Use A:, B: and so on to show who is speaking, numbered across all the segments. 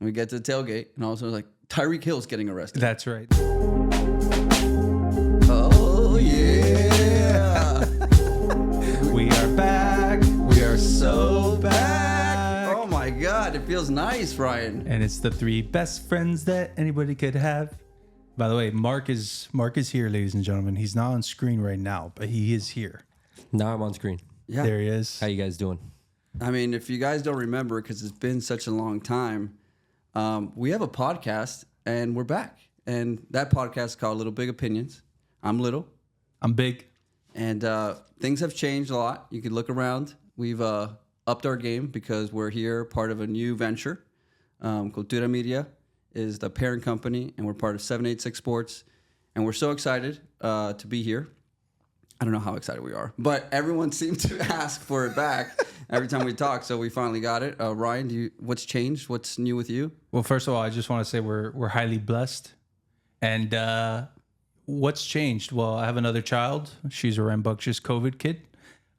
A: And we get to the tailgate, and all of a sudden, like, Tyreek Hill's getting arrested.
B: That's right.
A: Oh, yeah.
B: We are back. We are so back.
A: Oh, my God. It feels nice, Ryan.
B: And it's the 3 best friends that anybody could have. By the way, Mark is here, ladies and gentlemen. He's not on screen right now, but he is here.
C: Now I'm on screen.
A: Yeah.
B: There he is.
C: How you guys doing?
A: I mean, if you guys don't remember, because it's been such a long time, we have a podcast, and we're back. And that podcast is called Little Big Opinions. I'm Little.
B: I'm big.
A: And things have changed a lot. You can look around. We've upped our game because we're here, part of a new venture. Cultura Media is the parent company, and we're part of 786 Sports. And we're so excited to be here. I don't know how excited we are, but everyone seemed to ask for it back every time we talk. So we finally got it. Ryan, what's changed? What's new with you?
B: Well, first of all, I just want to say we're highly blessed. And what's changed? Well, I have another child. She's a rambunctious COVID kid.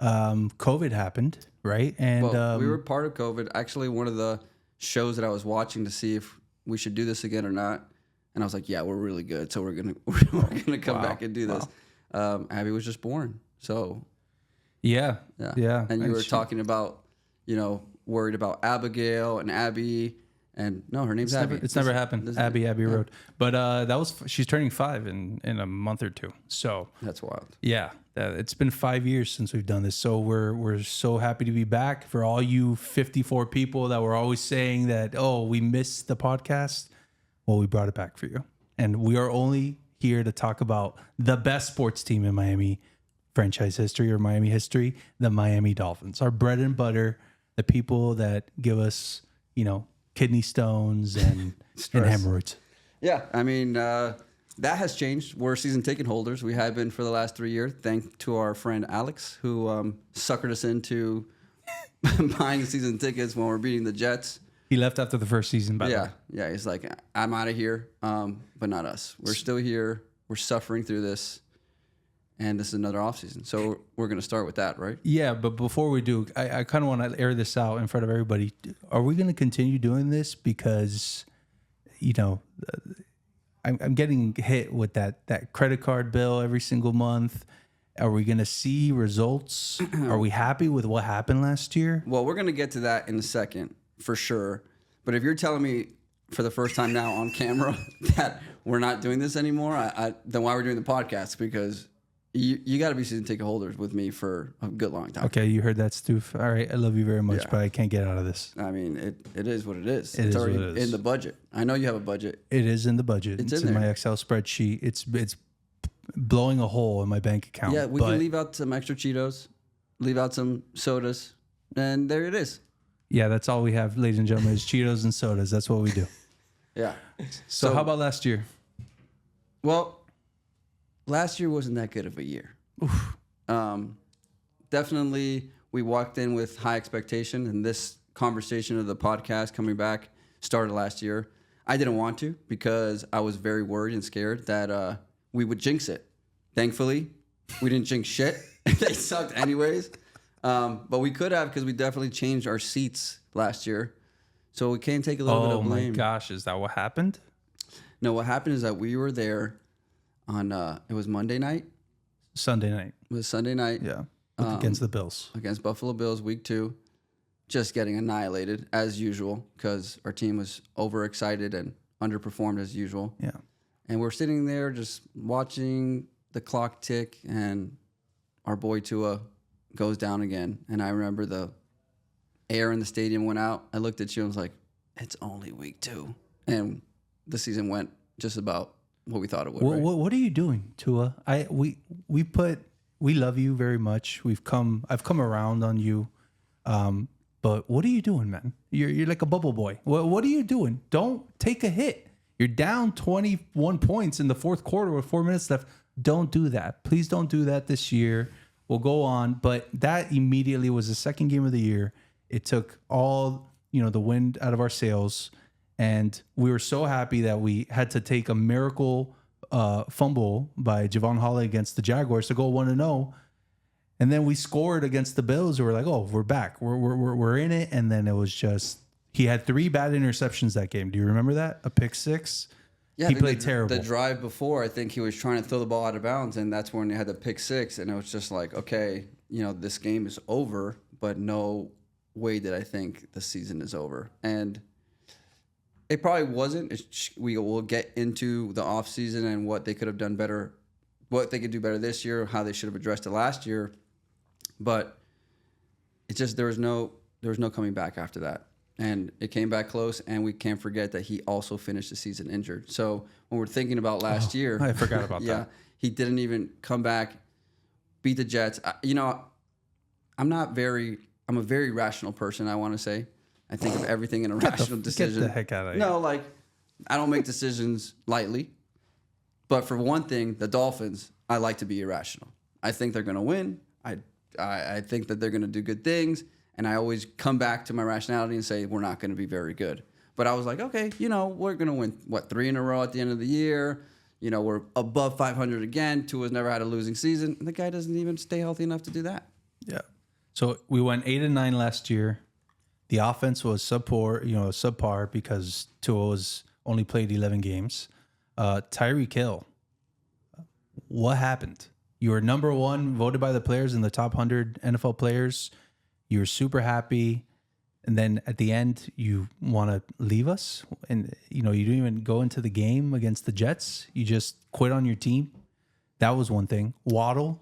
B: COVID happened, right? And
A: Well, we were part of COVID. Actually, one of the shows that I was watching to see if we should do this again or not. And I was like, yeah, we're really good. So we're gonna come back and do this. Abby was just born. So
B: yeah.
A: And you were talking about, worried about Abigail and Abby. And no, her name's Abby.
B: It's never happened. Abby Road. But she's turning 5 in a month or two. So
A: that's wild.
B: Yeah, it's been 5 years since we've done this. So we're so happy to be back. For all you 54 people that were always saying that, oh, we missed the podcast. Well, we brought it back for you. And we are only here to talk about the best sports team in Miami franchise history or Miami history, the Miami Dolphins. Our bread and butter, the people that give us, kidney stones and hemorrhoids.
A: Yeah, I mean, that has changed. We're season ticket holders. We have been for the last 3 years, thanks to our friend Alex, who suckered us into buying season tickets when we're beating the Jets.
B: He left after the first season, by the way.
A: Yeah, he's like, I'm out of here, but not us. We're still here. We're suffering through this, and this is another offseason. So we're going to start with that, right?
B: Yeah, but before we do, I kind of want to air this out in front of everybody. Are we going to continue doing this? Because, I'm getting hit with that credit card bill every single month. Are we going to see results? Are we happy with what happened last year?
A: Well, we're going to get to that in a second, for sure. But if you're telling me for the first time now on camera that we're not doing this anymore, then why we're doing the podcast? Because you got to be season ticket holders with me for a good long time.
B: Okay, you heard that, Stoof. All right, I love you very much, but I can't get out of this.
A: I mean, it is what it is.
B: It's
A: already
B: what it is.
A: in the budget. I know you have a budget.
B: It is in the budget.
A: It's
B: in
A: in there.
B: my Excel spreadsheet. It's blowing a hole in my bank account.
A: Yeah, we can leave out some extra Cheetos, leave out some sodas, and there it is.
B: Yeah, that's all we have, ladies and gentlemen, is Cheetos and sodas. That's what we do.
A: Yeah.
B: So how about last year?
A: Well, last year wasn't that good of a year. Definitely, we walked in with high expectation, and this conversation of the podcast coming back started last year. I didn't want to because I was very worried and scared that we would jinx it. Thankfully, we didn't jinx shit. They sucked anyways. But we could have because we definitely changed our seats last year. So we can't take a little bit of blame.
B: Oh my gosh, is that what happened?
A: No, what happened is that we were there on, it was Monday night.
B: Sunday night.
A: It was Sunday night.
B: Yeah. Against the Bills.
A: Against Buffalo Bills, week 2. Just getting annihilated as usual because our team was overexcited and underperformed as usual.
B: Yeah.
A: And we're sitting there just watching the clock tick, and our boy Tua goes down again. And I remember the air in the stadium went out. I looked at you and was like, it's only week 2. And the season went just about what we thought it would.
B: What are you doing, Tua? We love you very much. I've come around on you. But what are you doing, man? You're like a bubble boy. What are you doing? Don't take a hit. You're down 21 points in the fourth quarter with 4 minutes left. Don't do that. Please don't do that this year. We'll go on. But that immediately was the second game of the year. It took all, the wind out of our sails. And we were so happy that we had to take a miracle fumble by Javon Holly against the Jaguars to go 1-0. And then we scored against the Bills. And we're like, oh, we're back. We're in it. And then it was just He had 3 bad interceptions that game. Do you remember that? A pick 6.
A: Yeah,
B: he played terrible.
A: The drive before, I think he was trying to throw the ball out of bounds, and that's when they had the pick 6, and it was just like, okay, this game is over, but no way did I think the season is over. And it probably wasn't. We will get into the offseason and what they could have done better, what they could do better this year, how they should have addressed it last year. But it's just there was no coming back after that. And it came back close, and we can't forget that he also finished the season injured. So when we're thinking about last year...
B: I forgot about
A: that. He didn't even come back, beat the Jets. I'm a very rational person, I want to say. I think of everything in a rational decision.
B: Get the heck out of here.
A: No, I don't make decisions lightly. But for one thing, the Dolphins, I like to be irrational. I think they're going to win. I think that they're going to do good things. And I always come back to my rationality and say, we're not going to be very good. But I was like, okay, we're going to win, 3 in a row at the end of the year. We're above 500 again. Tua's never had a losing season. And the guy doesn't even stay healthy enough to do that.
B: Yeah. So we went 8-9 last year. The offense was subpar because Tua was only played 11 games. Tyreek Hill, what happened? You were number 1 voted by the players in the top 100 NFL players. You were super happy, and then at the end, you want to leave us, and you didn't even go into the game against the Jets. You just quit on your team. That was one thing. Waddle,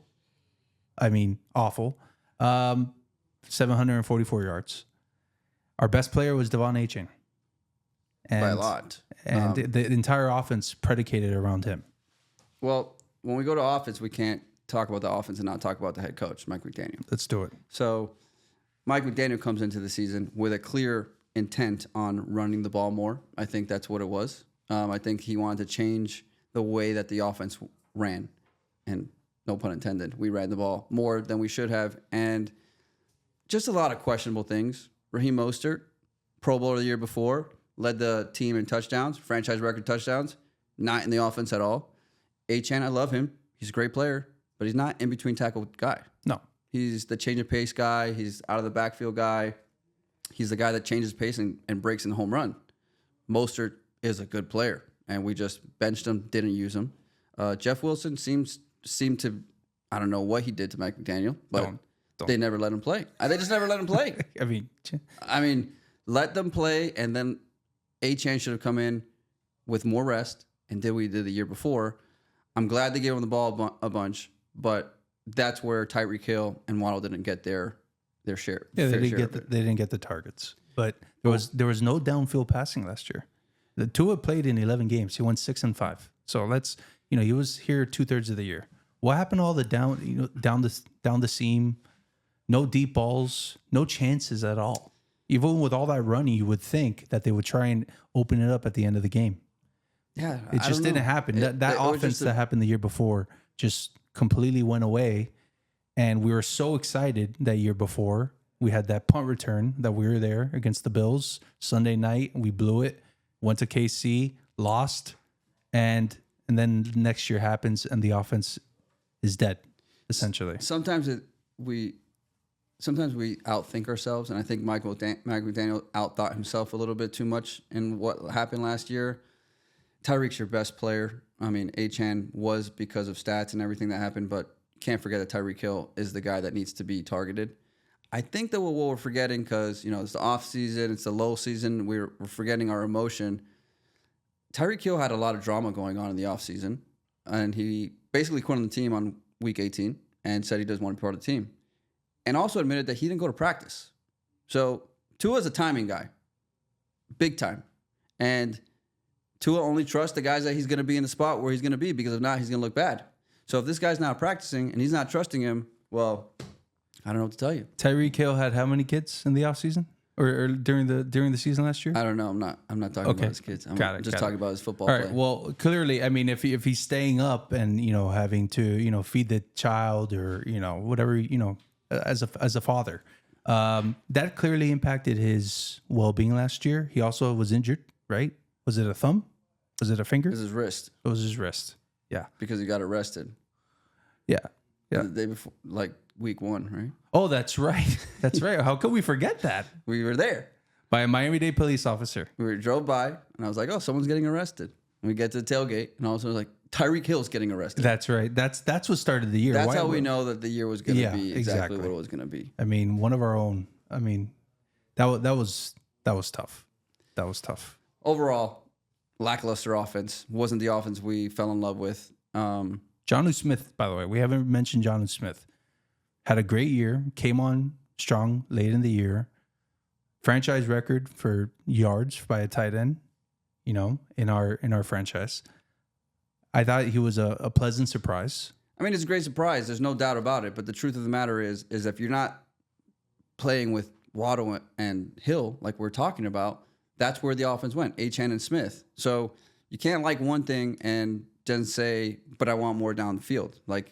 B: awful. 744 yards. Our best player was Devon Achane.
A: By a lot.
B: And the entire offense predicated around him.
A: Well, when we go to offense, we can't talk about the offense and not talk about the head coach, Mike McDaniel.
B: Let's do it.
A: So Mike McDaniel comes into the season with a clear intent on running the ball more. I think that's what it was. I think he wanted to change the way that the offense ran. And no pun intended, we ran the ball more than we should have. And just a lot of questionable things. Raheem Mostert, Pro Bowler the year before, led the team in touchdowns, franchise record touchdowns, not in the offense at all. Achane, I love him. He's a great player, but he's not in between tackle guy.
B: No.
A: He's the change of pace guy. He's out of the backfield guy. He's the guy that changes pace and breaks in the home run. Mostert is a good player, and we just benched him, didn't use him. Jeff Wilson seemed to, I don't know what he did to Mike McDaniel, but they never let him play. They just never let him play. I mean, let them play, and then Achane should have come in with more rest and did what he did the year before. I'm glad they gave him the ball a bunch, but that's where Tyreek Hill and Waddle didn't get their share.
B: Yeah, they didn't get the targets. But there was no downfield passing last year. The Tua played in 11 games. He went 6-5. So he was here 2/3 of the year. What happened to all the down the seam, no deep balls, no chances at all? Even with all that running, you would think that they would try and open it up at the end of the game.
A: Yeah,
B: it just didn't happen. That offense that happened the year before just completely went away. And we were so excited that year before. We had that punt return that we were there against the Bills Sunday night. We blew it, went to KC, lost, and then next year happens and the offense is dead, essentially.
A: Sometimes we outthink ourselves, and I think Mike McDaniel outthought himself a little bit too much in what happened last year. Tyreek's your best player. I mean, Achane was because of stats and everything that happened, but can't forget that Tyreek Hill is the guy that needs to be targeted. I think that what we're forgetting, because it's the off season, it's the low season, we're forgetting our emotion. Tyreek Hill had a lot of drama going on in the off season, and he basically quit on the team on week 18 and said he doesn't want to be part of the team, and also admitted that he didn't go to practice. So Tua's a timing guy, big time, and Tua only trusts the guys that he's going to be in the spot where he's going to be, because if not, he's going to look bad. So if this guy's not practicing and he's not trusting him, well, I don't know what to tell you.
B: Tyreek Hill had how many kids in the offseason or during the season last year?
A: I don't know. I'm not talking about his kids. I'm just talking about his football play.
B: All right. Well, clearly, I mean, if he's staying up and having to feed the child or whatever as a father, that clearly impacted his well-being last year. He also was injured, right? Was it a thumb? Was it a finger?
A: It was his wrist.
B: It was his wrist. Yeah.
A: Because he got arrested.
B: Yeah.
A: The day before, like week 1, right?
B: Oh, that's right. That's right. How could we forget that?
A: We were there.
B: By a Miami-Dade police officer.
A: We drove by, and I was like, "Oh, someone's getting arrested." And we get to the tailgate, and all of a sudden, like Tyreek Hill's getting arrested.
B: That's right. That's what started the year.
A: That's how we know that the year was going to be exactly what it was going to be.
B: I mean, one of our own. I mean, that was tough. That was tough.
A: Overall, lackluster offense. Wasn't the offense we fell in love with.
B: Jonnu Smith, by the way, we haven't mentioned Jonnu Smith. Had a great year. Came on strong late in the year. Franchise record for yards by a tight end, in our franchise. I thought he was a pleasant surprise.
A: I mean, it's a great surprise. There's no doubt about it. But the truth of the matter is if you're not playing with Waddle and Hill like we're talking about, that's where the offense went, Achane and Smith. So you can't like one thing and then say, but I want more down the field. Like,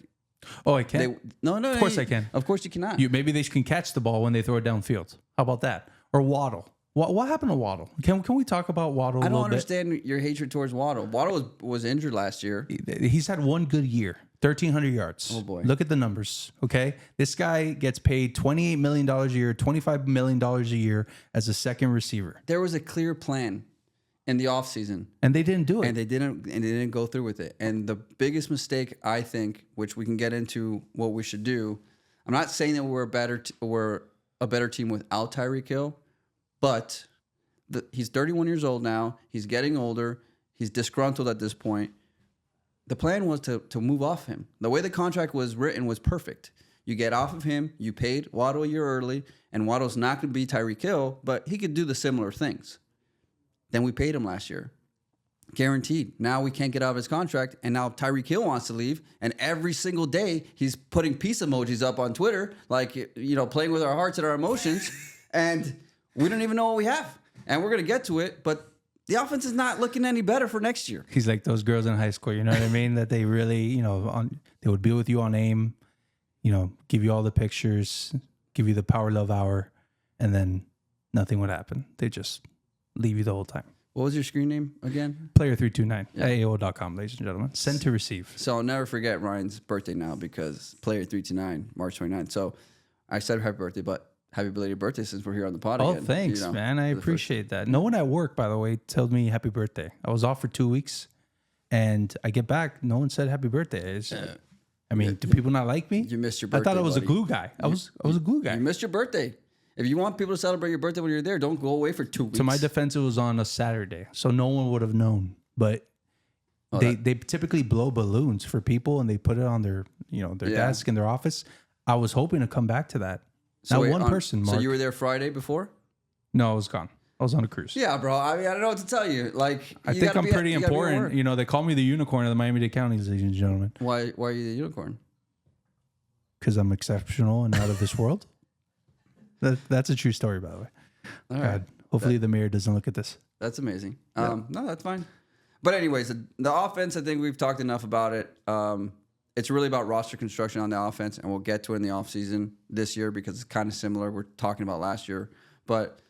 B: oh, I can?
A: No.
B: Of course I can.
A: Of course you cannot.
B: Maybe they can catch the ball when they throw it downfield. How about that? Or Waddle. What happened to Waddle? Can we talk about Waddle a little bit?
A: I don't understand your hatred towards Waddle. Waddle was injured last year.
B: He's had one good year. 1,300 yards.
A: Oh, boy.
B: Look at the numbers, okay? This guy gets paid $28 million a year, $25 million a year as a second receiver.
A: There was a clear plan in the offseason.
B: And they didn't do it.
A: And they didn't go through with it. And the biggest mistake, I think, which we can get into what we should do, I'm not saying that we're a better team without Tyreek Hill, but he's 31 years old now. He's getting older. He's disgruntled at this point. The plan was to move off him. The way the contract was written was perfect. You get off of him. You paid Waddle a year early, and Waddle's not going to be Tyreek Hill, but he could do the similar things. Then we paid him last year. Guaranteed. Now we can't get out of his contract, and now Tyreek Hill wants to leave, and every single day he's putting peace emojis up on Twitter, like, playing with our hearts and our emotions, and we don't even know what we have. And we're going to get to it, but the offense is not looking any better for next year.
B: He's like those girls in high school, you know what I mean? That they really, they would be with you on AIM, give you all the pictures, give you the power love hour, and then nothing would happen. They just leave you the whole time.
A: What was your screen name again?
B: Player329 at AOL.com, ladies and gentlemen. Send to receive.
A: So I'll never forget Ryan's birthday now because Player329, March 29th. So I said happy birthday, but happy belated birthday since we're here on the pod again.
B: Oh, thanks, man. I appreciate that. No one at work, by the way, told me happy birthday. I was off for 2 weeks, and I get back. No one said happy birthday. Do people not like me?
A: You missed your birthday.
B: I thought I was
A: buddy.
B: a glue guy. I was a glue guy.
A: You missed your birthday. If you want people to celebrate your birthday when you're there, don't go away for 2 weeks.
B: To my defense, it was on a Saturday, so no one would have known. But they typically blow balloons for people, and they put it on their desk in their office. I was hoping to come back to that.
A: So
B: Not one person, Mark.
A: So you were there Friday before?
B: No, I was gone. I was on a cruise.
A: Yeah, bro. I mean, I don't know what to tell you. Like,
B: I think I'm pretty important. They call me the unicorn of the Miami-Dade counties, ladies and gentlemen.
A: Why are you the unicorn?
B: Because I'm exceptional and out of this world. That's a true story, by the way.
A: All right.
B: Hopefully the mayor doesn't look at this.
A: That's amazing. No, that's fine. But anyways, the offense, I think we've talked enough about it. It's really about roster construction on the offense, and we'll get to it in the offseason this year because it's kind of similar. We're talking about last year. But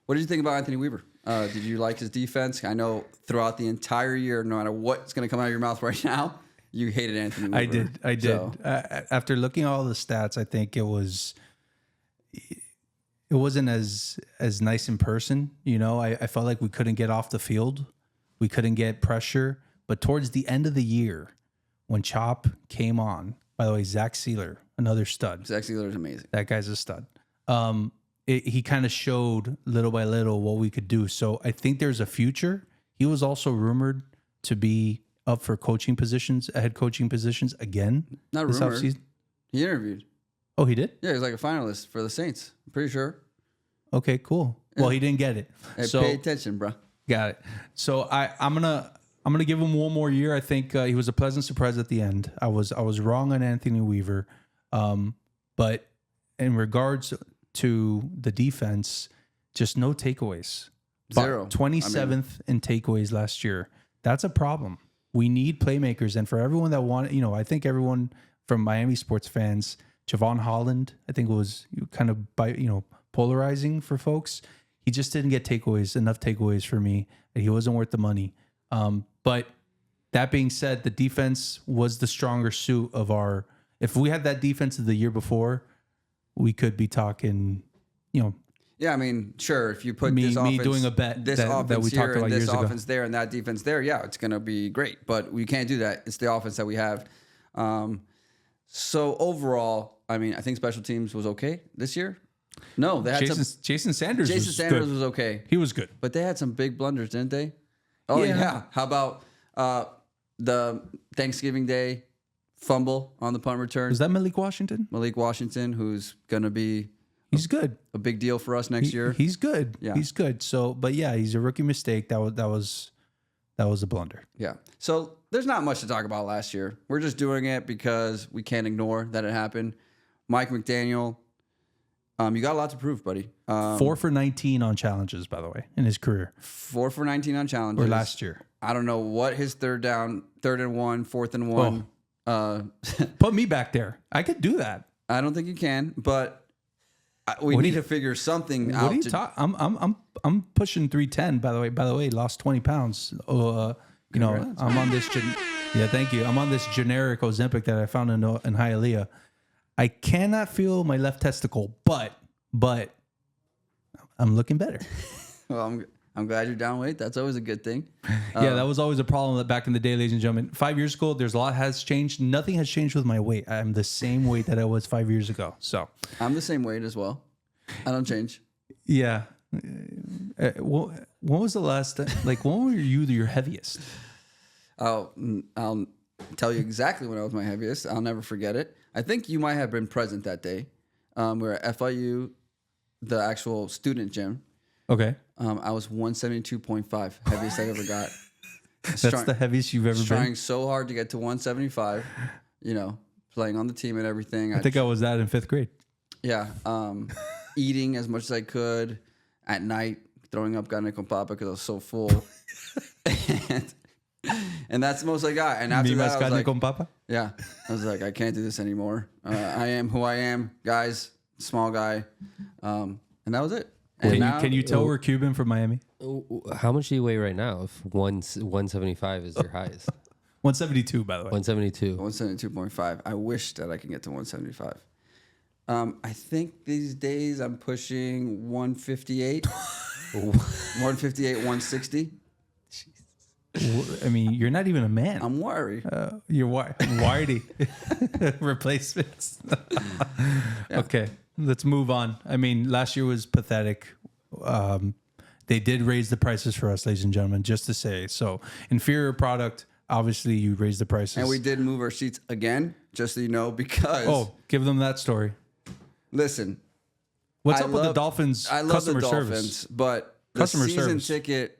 A: what did you think about Anthony Weaver? Did you like his defense? I know throughout the entire year, no matter what's going to come out of your mouth right now, you hated Anthony Weaver.
B: I did. So. After looking at all the stats, I think it wasn't as nice in person. I felt like we couldn't get off the field. We couldn't get pressure. But towards the end of the year, when Chop came on, by the way, Zach Sealer, another stud.
A: Zach Sealer is amazing.
B: That guy's a stud. He kind of showed little by little what we could do. So I think there's a future. He was also rumored to be up for coaching positions, head coaching positions again.
A: Not
B: this
A: rumored.
B: Offseason.
A: He interviewed.
B: Oh, he did?
A: Yeah, he was like a finalist for the Saints. I'm pretty sure.
B: Okay, cool. Yeah. Well, he didn't get it.
A: Hey, pay attention, bro.
B: Got it. So I'm gonna give him one more year. I think he was a pleasant surprise at the end. I was wrong on Anthony Weaver, but in regards to the defense, just no takeaways.
A: Zero.
B: 27th in takeaways last year. That's a problem. We need playmakers, and for everyone that wanted, I think everyone from Miami sports fans, Javon Holland, I think was kind of polarizing for folks. He just didn't get enough takeaways for me, and he wasn't worth the money. But that being said, the defense was the stronger suit of our. If we had that defense of the year before, we could be talking,
A: Yeah, I mean, sure. If you put
B: Me
A: this offense,
B: doing a bet
A: this
B: that
A: offense
B: we
A: here
B: talked about
A: and this
B: years ago.
A: offense there and that defense there, yeah, it's gonna be great. But we can't do that. It's the offense that we have. So overall, I mean, I think special teams was okay this year. No, they had
B: Jason Sanders.
A: Jason Sanders was okay.
B: He was good,
A: but they had some big blunders, didn't they? Oh yeah. How about the Thanksgiving Day fumble on the punt return?
B: Was that Malik Washington?
A: Malik Washington, who's gonna be
B: he's good.
A: A big deal for us next year.
B: He's good.
A: Yeah.
B: He's good. So, but yeah, he's a rookie mistake. That was a blunder.
A: Yeah. So there's not much to talk about last year. We're just doing it because we can't ignore that it happened. Mike McDaniel, you got a lot to prove, buddy.
B: 4 for 19 on challenges, by the way, in his career.
A: 4 for 19 on challenges.
B: Or last year.
A: I don't know what his 3rd and 1, 4th and 1.
B: Put me back there. I could do that.
A: I don't think you can, but we need to figure something out.
B: What are you talking? I'm pushing 310. By the way, lost 20 pounds. You know, I'm on this. Yeah, thank you. I'm on this generic Ozempic that I found in Hialeah. I cannot feel my left testicle, but I'm looking better.
A: Well, I'm glad you're down weight. That's always a good thing.
B: Yeah, that was always a problem back in the day, ladies and gentlemen. 5 years ago, there's a lot has changed. Nothing has changed with my weight. I'm the same weight that I was 5 years ago. So
A: I'm the same weight as well. I don't change.
B: Yeah. When was the last time? Like, when were you your heaviest?
A: I'll tell you exactly when I was my heaviest. I'll never forget it. I think you might have been present that day. We were at FIU, the actual student gym.
B: Okay.
A: I was 172.5, heaviest I ever got.
B: That's the heaviest you've ever been?
A: Trying so hard to get to 175, you know, playing on the team and everything.
B: I think I was that in 5th grade.
A: Yeah. Eating as much as I could at night, throwing up carne con papa because I was so full. and that's the most I got. And after that, I was like,
B: con papa?
A: Yeah. I was like, I can't do this anymore. I am who I am, guys. Small guy. And that was it. And
B: can you tell we're Cuban from Miami?
C: How much do you weigh right now? If 175 is your highest.
B: 172, by the way.
C: 172.
A: 172.5. I wish that I could get to 175. I think these days I'm pushing 158. 158, 160.
B: I mean, you're not even a man.
A: I'm worried.
B: You're Wardy. Replacements. Yeah. Okay, let's move on. I mean, last year was pathetic. They did raise the prices for us, ladies and gentlemen, just to say. So, inferior product. Obviously, you raised the prices.
A: And we did move our seats again, just so you know, because...
B: Oh, give them that story.
A: Listen.
B: What's up with the Dolphins
A: I love
B: customer
A: the Dolphins,
B: service?
A: But the
B: Customer
A: season
B: service.
A: ticket,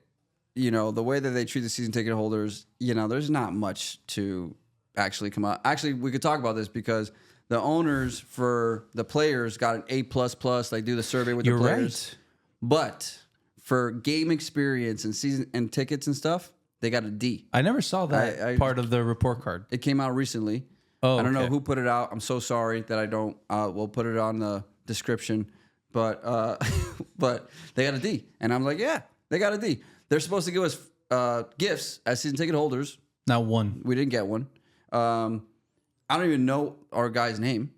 A: you know, the way that they treat the season ticket holders, you know, there's not much to actually come out. Actually, we could talk about this because the owners for the players got an A++. They do the survey with the players.
B: Right.
A: But for game experience and season and tickets and stuff, they got a D.
B: I never saw that part of the report card.
A: It came out recently.
B: Oh,
A: I don't know
B: okay.
A: who put it out. I'm so sorry that I don't. We'll put it on the description. But but they got a D. And I'm like, yeah, they got a D. They're supposed to give us gifts as season ticket holders.
B: Not one.
A: We didn't get one. I don't even know our guy's name.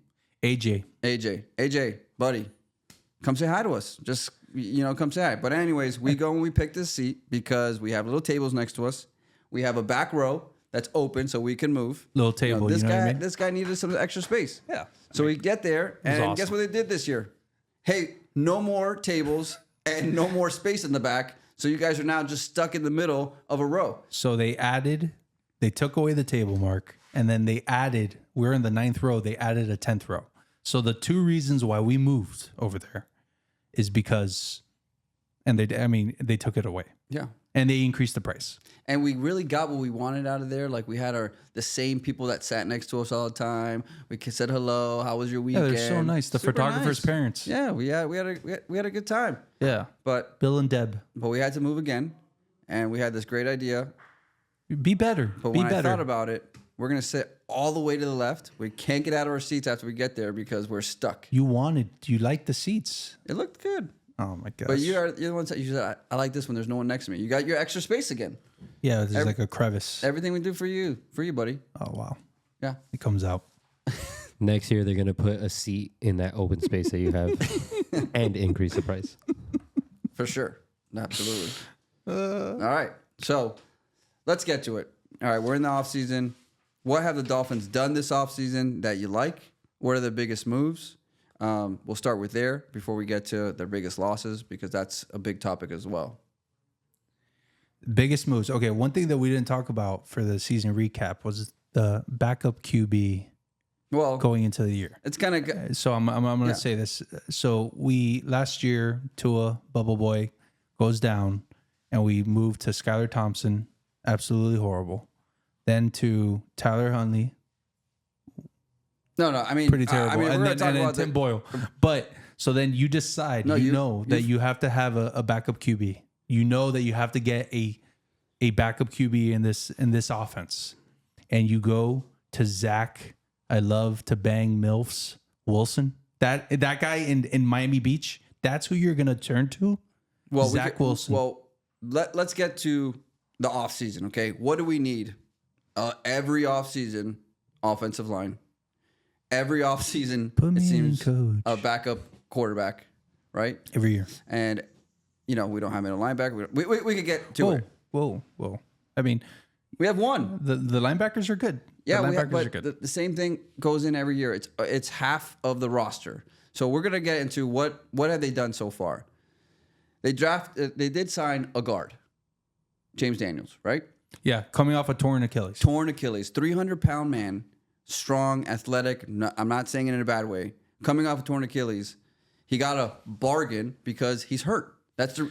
A: AJ, buddy, come say hi to us. Just, you know, come say hi. But anyways, we go and we pick this seat because we have little tables next to us. We have a back row that's open so we can move.
B: Little table,
A: this
B: you know
A: guy,
B: what I mean?
A: This guy needed some extra space.
B: Yeah.
A: So we get there, and
B: awesome.
A: guess what they did this year? Hey, no more tables and no more space in the back. So you guys are now just stuck in the middle of a row.
B: So they took away the table mark, and then we're in the 9th row, they added a 10th row. So the two reasons why we moved over there is because, they took it away.
A: Yeah.
B: And they increased the price.
A: And we really got what we wanted out of there. Like we had the same people that sat next to us all the time. We said hello. How was your weekend?
B: Yeah, they're so nice. The
A: Super
B: photographer's
A: nice.
B: parents.
A: Yeah, we had a good time.
B: Yeah.
A: But
B: Bill and Deb.
A: we had to move again, and we had this great idea.
B: Be better.
A: But when I thought about it, we're gonna sit all the way to the left. We can't get out of our seats after we get there because we're stuck.
B: You liked the seats.
A: It looked good.
B: Oh my gosh.
A: But you're the one that you said, I like this when there's no one next to me. You got your extra space again.
B: Yeah, there's like a crevice.
A: Everything we do for you, buddy.
B: Oh wow.
A: Yeah.
B: It comes out.
C: Next year, they're going to put a seat in that open space that you have and increase the price.
A: For sure. Absolutely. All right. So let's get to it. All right. We're in the offseason. What have the Dolphins done this offseason that you like? What are the biggest moves? We'll start with there before we get to their biggest losses, because that's a big topic as well.
B: Biggest moves. Okay, one thing that we didn't talk about for the season recap was the backup QB going into the year.
A: It's kind of
B: so I'm going to say this. So we last year, Tua Bubble Boy goes down, and we moved to Skylar Thompson, absolutely horrible. Then to Tyler Huntley.
A: No, I mean
B: pretty terrible.
A: And
B: then Tim Boyle. But so then you decide. You know that you have to have a backup QB. You know that you have to get a backup QB in this offense, and you go to Zach. I love to bang MILFs Wilson. That guy in Miami Beach. That's who you're gonna turn to.
A: Well,
B: Zach Wilson.
A: Well, let's get to the offseason, okay? What do we need? Every offseason, offensive line. Every offseason, it seems, a backup quarterback, right?
B: Every year.
A: And, we don't have any linebacker. We could get to it.
B: Whoa. I mean,
A: we have one.
B: The linebackers are good.
A: Yeah,
B: the linebackers are good.
A: The same thing goes in every year. It's half of the roster. So we're going to get into what have they done so far. They did sign a guard, James Daniels, right?
B: Yeah, coming off a torn Achilles.
A: 300-pound man, strong, athletic. I'm not saying it in a bad way. Coming off a torn Achilles, he got a bargain because he's hurt.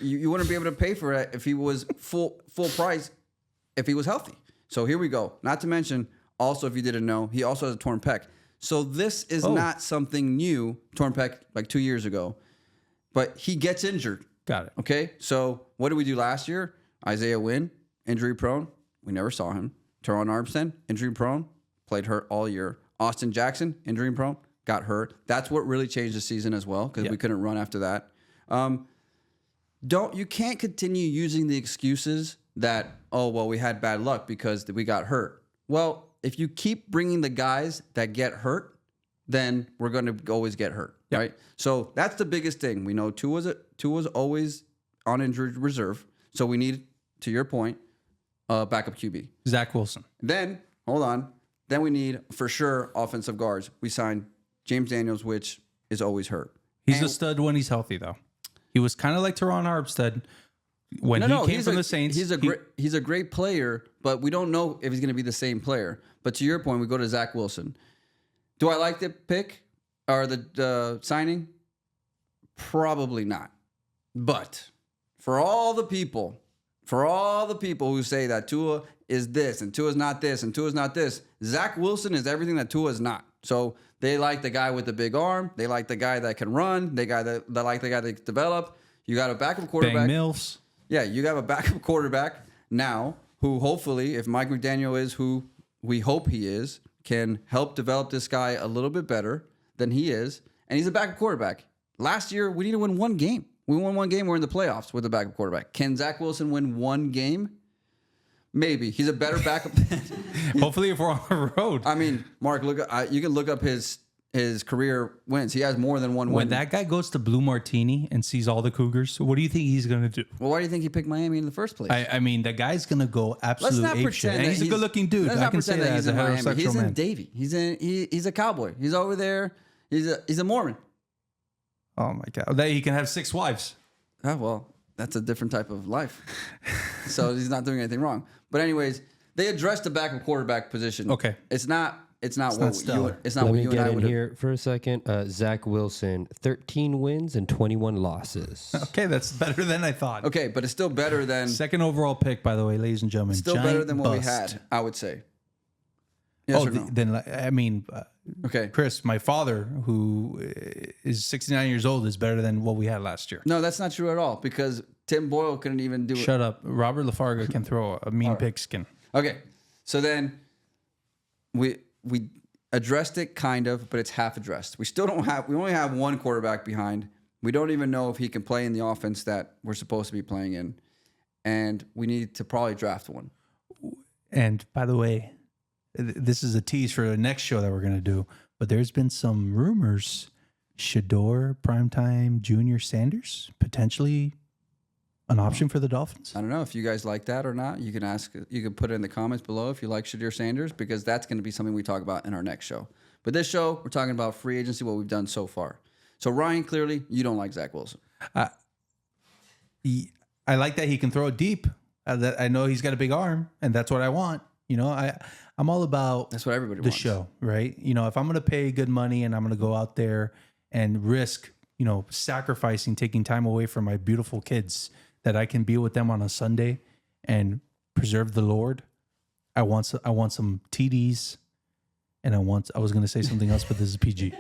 A: You wouldn't be able to pay for it if he was full price, if he was healthy. So here we go. Not to mention, also, if you didn't know, he also has a torn pec. So this is not something new, torn pec like 2 years ago, but he gets injured.
B: Got it.
A: Okay, so what did we do last year? Isaiah Wynn, injury prone. We never saw him. Teron Armstead, injury prone. Played hurt all year. Austin Jackson, injury prone. Got hurt. That's what really changed the season as well, because we couldn't run after that. You can't continue using the excuses that, we had bad luck because we got hurt. Well, if you keep bringing the guys that get hurt, then we're going to always get hurt, right? So that's the biggest thing. We know Tua's always on injured reserve. So we need, to your point, a backup QB.
B: Zach Wilson.
A: Then, hold on. Then we need, for sure, offensive guards. We signed James Daniels, which is always hurt.
B: He's a stud when he's healthy, though. He was kind of like Teron Armstead when he came from the Saints.
A: He's a great player, but we don't know if he's going to be the same player. But to your point, we go to Zach Wilson. Do I like the pick or the signing? Probably not. But for all the people who say that Tua is this and Tua's not this and Tua's not this, Zach Wilson is everything that Tua is not. So they like the guy with the big arm. They like the guy that can run. They like the guy that can develop. You got a backup quarterback.
B: Bang MILFs.
A: Yeah, you got a backup quarterback now who hopefully, if Mike McDaniel is who we hope he is, can help develop this guy a little bit better than he is. And he's a backup quarterback. Last year, we need to win one game. We won one game. We're in the playoffs with a backup quarterback. Can Zach Wilson win one game? Maybe. He's a better backup.
B: Hopefully, if we're on the road.
A: I mean, Mark, you can look up his career wins. He has more than one win.
B: When that guy goes to Blue Martini and sees all the Cougars, what do you think he's going to do?
A: Well, why do you think he picked Miami in the first place?
B: I mean, the guy's going to go absolute
A: Let's not pretend
B: and he's a good-looking dude.
A: Let's
B: I
A: not
B: can say
A: pretend that he's
B: as a
A: in Miami.
B: heterosexual
A: He's
B: man.
A: in Davie. He's a cowboy. He's over there. He's a Mormon.
B: Oh my God! That he can have 6 wives.
A: Oh, well, that's a different type of life. So he's not doing anything wrong. But anyways, they addressed the backup quarterback position.
B: Okay.
A: It's not what
B: stellar.
A: it's not
C: Let
A: what
C: me
A: you and I
C: get in
A: would have.
C: here for a second. Zach Wilson, 13 wins and 21 losses.
B: Okay, that's better than I thought.
A: Okay, but it's still better than
B: Second overall pick, by the way, ladies and gentlemen.
A: still better than what we had, I would say. Yes or no?
B: Then I mean,
A: Okay.
B: Chris, my father, who is 69 years old, is better than what we had last year.
A: No, that's not true at all because Tim Boyle couldn't even do it.
B: Shut up. Robert Lafarga can throw a mean pigskin.
A: Okay, so then we addressed it kind of, but it's half addressed. We only have one quarterback behind. We don't even know if he can play in the offense that we're supposed to be playing in, and we need to probably draft one.
B: And by the way, this is a tease for the next show that we're going to do, but there's been some rumors Shador Primetime Junior Sanders potentially An option for the Dolphins?
A: I don't know if you guys like that or not. You can ask. You can put it in the comments below if you like Shadir Sanders, because that's going to be something we talk about in our next show. But this show, we're talking about free agency, what we've done so far. So Ryan, clearly, you don't like Zach Wilson.
B: I like that he can throw it deep. That I know he's got a big arm, and that's what I want. I'm all about
A: That's what everybody
B: the
A: wants.
B: show, right? If I'm going to pay good money and I'm going to go out there and risk, sacrificing, taking time away from my beautiful kids, that I can be with them on a Sunday and preserve the Lord. I want some TDs, and I was going to say something else, but this is PG.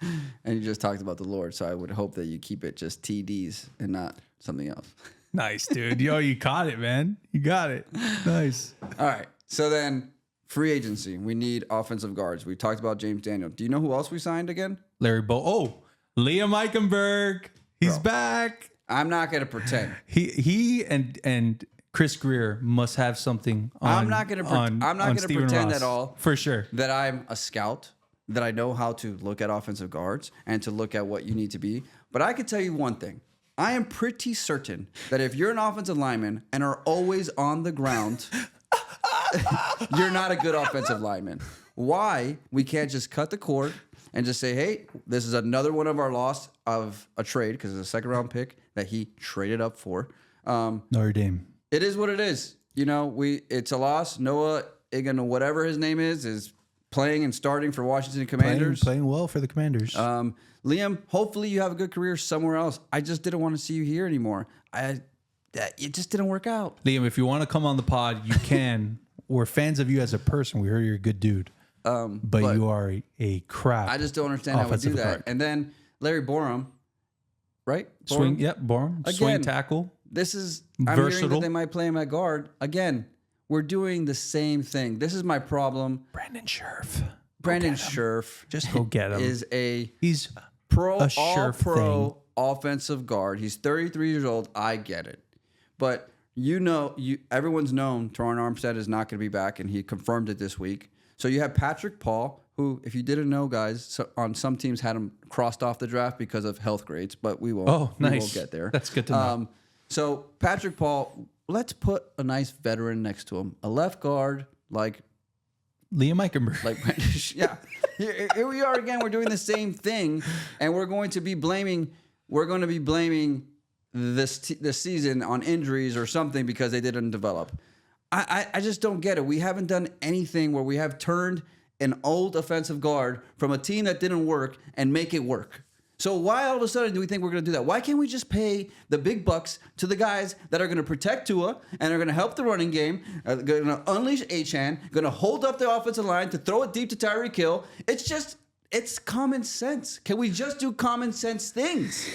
A: And you just talked about the Lord, so I would hope that you keep it just TDs and not something else.
B: Nice, dude. Yo, you caught it, man. You got it. Nice.
A: All right. So then, free agency. We need offensive guards. We talked about James Daniel. Do you know who else we signed again?
B: Larry Liam Eichenberg. He's back.
A: I'm not going to pretend.
B: He and Chris Greer must have something on.
A: I'm not going to pretend at all,
B: for sure,
A: that I'm a scout, that I know how to look at offensive guards and to look at what you need to be. But I can tell you one thing. I am pretty certain that if you're an offensive lineman and are always on the ground, you're not a good offensive lineman. Why we can't just cut the cord and just say, hey, this is another one of our loss of a trade, because it's a second-round pick that he traded up for.
B: Notre Dame.
A: It is what it is. It's a loss. Noah Egan, whatever his name is playing and starting for Washington Commanders.
B: Playing well for the Commanders.
A: Liam, hopefully you have a good career somewhere else. I just didn't want to see you here anymore. It just didn't work out.
B: Liam, if you want to come on the pod, you can. We're fans of you as a person. We heard you're a good dude. But you are a crap.
A: I just don't understand how we do that.
B: guard.
A: And then Larry Borum, right?
B: Swing, Borum.
A: Again,
B: Swing tackle.
A: I'm hearing
B: Versatile.
A: that they might play him at guard. Again, we're doing the same thing. This is my problem.
B: Brandon Scherf.
A: Brandon Scherf
B: Just go get him.
A: He's all
B: Scherf
A: pro
B: thing.
A: offensive guard. He's 33 years old. I get it. But everyone's known Teron Armstead is not going to be back, and he confirmed it this week. So you have Patrick Paul, who, if you didn't know, guys, on some teams had him crossed off the draft because of health grades, but we won't.
B: Oh, nice.
A: We won't get there.
B: That's good to know.
A: So Patrick Paul, let's put a nice veteran next to him, a left guard like
B: Liam Eichenberg.
A: Yeah. Here we are again. We're doing the same thing, and we're going to be blaming this season on injuries or something because they didn't develop. I just don't get it. We haven't done anything where we have turned an old offensive guard from a team that didn't work and make it work. So why all of a sudden do we think we're going to do that? Why can't we just pay the big bucks to the guys that are going to protect Tua and are going to help the running game, are going to unleash Achane, going to hold up the offensive line to throw it deep to Tyreek Hill? It's common sense. Can we just do common sense things?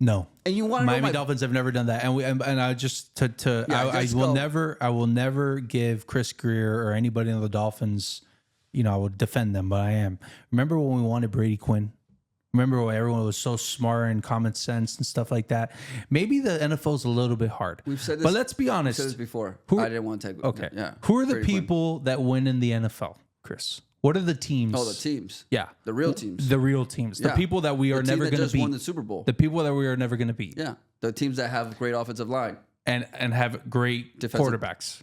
B: No.
A: And you want to know
B: Miami Dolphins have never done that, and I just I will never give Chris Greer or anybody on the Dolphins, I will defend them, but I am. Remember when we wanted Brady Quinn? Remember when everyone was so smart and common sense and stuff like that? Maybe the NFL is a little bit hard.
A: We've said this,
B: but let's be honest.
A: We've said this before. I didn't want to take.
B: Okay.
A: Yeah.
B: Who are the
A: Brady Quinn.
B: people that win in the NFL, Chris? What are the teams?
A: Oh, the teams.
B: Yeah.
A: The real teams.
B: The real teams. The people that we are never going to beat.
A: Won the Super Bowl.
B: The people that we are never going to beat.
A: Yeah. The teams that have great offensive line.
B: And have great
A: Defensive.
B: quarterbacks.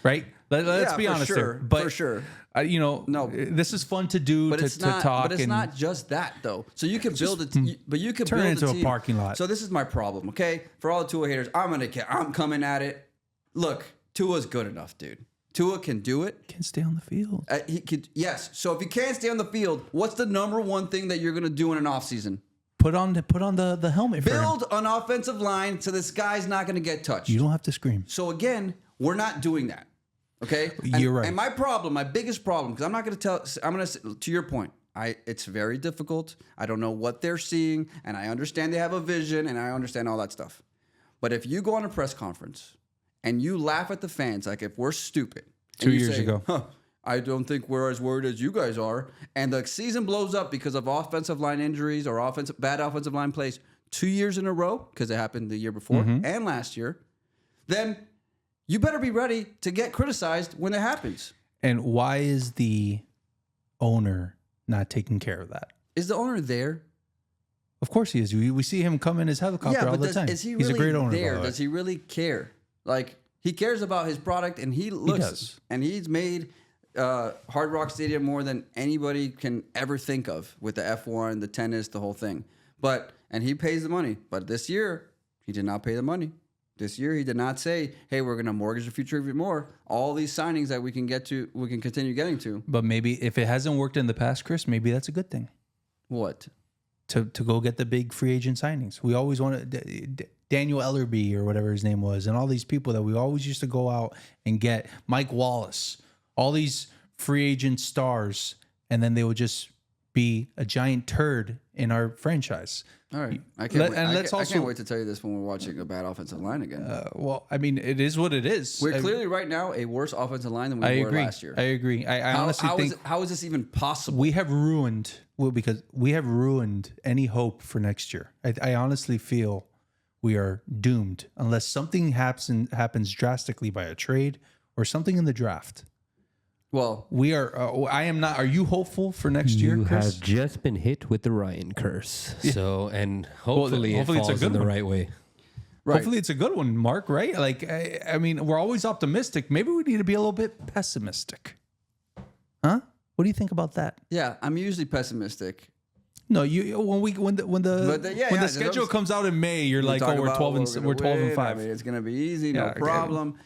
B: Right? Let's be honest
A: sure,
B: there. But,
A: for sure.
B: No, this is fun to do,
A: But
B: to
A: it's not.
B: talk.
A: But it's
B: and
A: not just that though. So you can build it. But you can
B: turn
A: build
B: it into
A: a team.
B: a parking lot.
A: So this is my problem. Okay, for all the Tua haters, I'm coming at it. Look, Tua's good enough, dude. Tua can do it.
B: Can stay on the field.
A: He could. Yes. So if you can't stay on the field, what's the number one thing that you're going to do in an offseason?
B: Put on the helmet.
A: Build an offensive line so this guy's not going to get touched.
B: You don't have to scream.
A: So again, we're not doing that. Okay?
B: You're right.
A: And my biggest problem, because I'm not going to to your point, it's very difficult. I don't know what they're seeing, and I understand they have a vision, and I understand all that stuff. But if you go on a press conference and you laugh at the fans like if we're stupid.
B: 2 years ago.
A: I don't think we're as worried as you guys are. And the season blows up because of offensive line injuries or bad offensive line plays 2 years in a row, because it happened the year before and last year. Then you better be ready to get criticized when it happens.
B: And why is the owner not taking care of that?
A: Is the owner there?
B: Of course he is. We see him come in his helicopter all the time.
A: Is he
B: He's
A: really
B: a great owner.
A: there?
B: by the way.
A: Does he really care? Like, he cares about his product, and he looks,
B: does.
A: and he's made Hard Rock Stadium more than anybody can ever think of with the F1, the tennis, the whole thing. And he pays the money. But this year, he did not pay the money. This year, he did not say, "Hey, we're going to mortgage the future even more." All these signings that we can continue getting to.
B: But maybe if it hasn't worked in the past, Chris, maybe that's a good thing.
A: What?
B: To go get the big free agent signings. We always wanted Daniel Ellerby or whatever his name was, and all these people that we always used to go out and get. Mike Wallace, all these free agent stars, and then they would just be a giant turd in our franchise.
A: All right. I can't
B: also
A: wait to tell you this when we're watching a bad offensive line again.
B: well, I mean, it is what it is.
A: We're clearly right now a worse offensive line than we were last year.
B: I agree. I honestly think
A: how is this even possible?
B: we have ruined any hope for next year. I honestly feel we are doomed unless something happens drastically by a trade or something in the draft.
A: Well,
B: We are. I am not. Are you hopeful for next year,
C: You
B: Chris?
C: have just been hit with the Ryan curse. So, and hopefully,
B: hopefully
C: it
B: it's a
C: falls
B: good
C: in the
B: one.
C: right way.
A: right.
B: Hopefully it's a good one, Mark. Right? Like, I mean, we're always optimistic. Maybe we need to be a little bit pessimistic. Huh? What do you think about that?
A: Yeah, I'm usually pessimistic.
B: No, when the schedule comes out in May, you're like,
A: Talk
B: oh, we're
A: about
B: 12
A: what
B: and
A: we're
B: we're 12
A: gonna
B: and
A: win.
B: 5.
A: I mean, it's gonna be easy,
B: Yeah,
A: no
B: okay.
A: problem.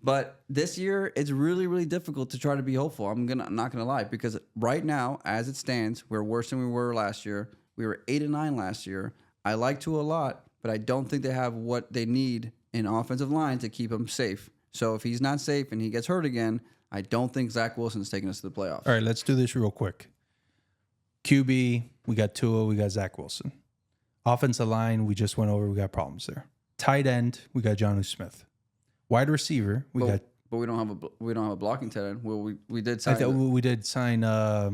A: But this year, it's really, really difficult to try to be hopeful. I'm not gonna lie, because right now, as it stands, we're worse than we were last year. We were 8-9 last year. I like Tua a lot, but I don't think they have what they need in offensive line to keep him safe. So if he's not safe and he gets hurt again, I don't think Zach Wilson's taking us to the playoffs.
B: All right, let's do this real quick. QB, we got Tua, we got Zach Wilson. Offensive line, we just went over, we got problems there. Tight end, we got Jonnu Smith. Wide receiver, we got.
A: But we don't have a blocking tight end. Well, we did sign.
B: We did sign. I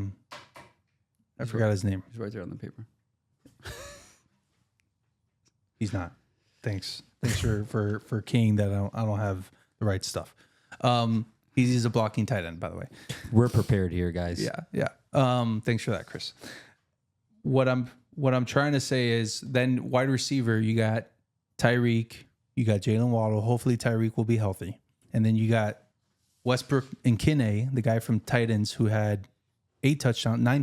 B: forgot his name.
A: He's right there on the paper.
B: He's not. Thanks for keying that I don't have the right stuff. He's a blocking tight end, by the way.
C: We're prepared here, guys.
B: Yeah. Thanks for that, Chris. What I'm trying to say is, then wide receiver, you got Tyreek, you got Jalen Waddle. Hopefully Tyreek will be healthy, and then you got Westbrook and Kinney, the guy from Titans who had 9